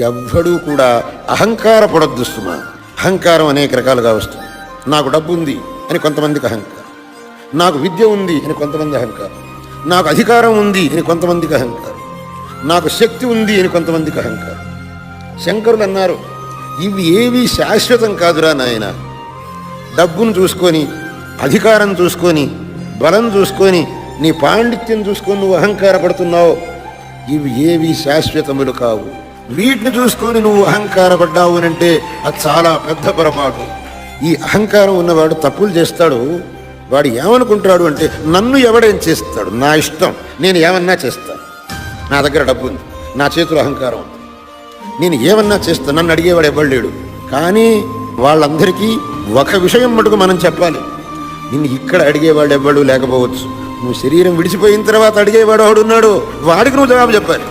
ఎవ్వడూ కూడా అహంకారపడొద్దు సుమా. అహంకారం అనేక రకాలుగా వస్తుంది. నాకు డబ్బు ఉంది అని కొంతమందికి అహంకారం, నాకు విద్య ఉంది అని కొంతమంది అహంకారం, నాకు అధికారం ఉంది అని కొంతమందికి అహంకారం, నాకు శక్తి ఉంది అని కొంతమందికి అహంకారం. శంకరులు అన్నారు, ఇవి ఏవి శాశ్వతం కాదురా నాయన. డబ్బును చూసుకొని, అధికారం చూసుకొని, బలం చూసుకొని, నీ పాండిత్యం చూసుకొని నువ్వు అహంకారపడుతున్నావు. ఇవి ఏవి శాశ్వతములు కావు. వీటిని చూసుకొని నువ్వు అహంకారపడ్డావు అంటే అది చాలా పెద్ద పొరపాటు. ఈ అహంకారం ఉన్నవాడు తప్పులు చేస్తాడు. వాడు ఏమనుకుంటాడు అంటే, నన్ను ఎవడేం చేస్తాడు, నా ఇష్టం, నేను ఏమన్నా చేస్తాను, నా దగ్గర డబ్బు ఉంది, నా చేతిలో అహంకారం ఉంది, నేను ఏమన్నా చేస్తాను, నన్ను అడిగేవాడు ఎవ్వలేడు. కానీ వాళ్ళందరికీ ఒక విషయం మటుకు మనం చెప్పాలి, నిన్ను ఇక్కడ అడిగేవాడు ఎవ్వడు లేకపోవచ్చు, నువ్వు శరీరం విడిచిపోయిన తర్వాత అడిగేవాడు ఒకడున్నాడు, వాడికి నువ్వు జవాబు చెప్పాలి.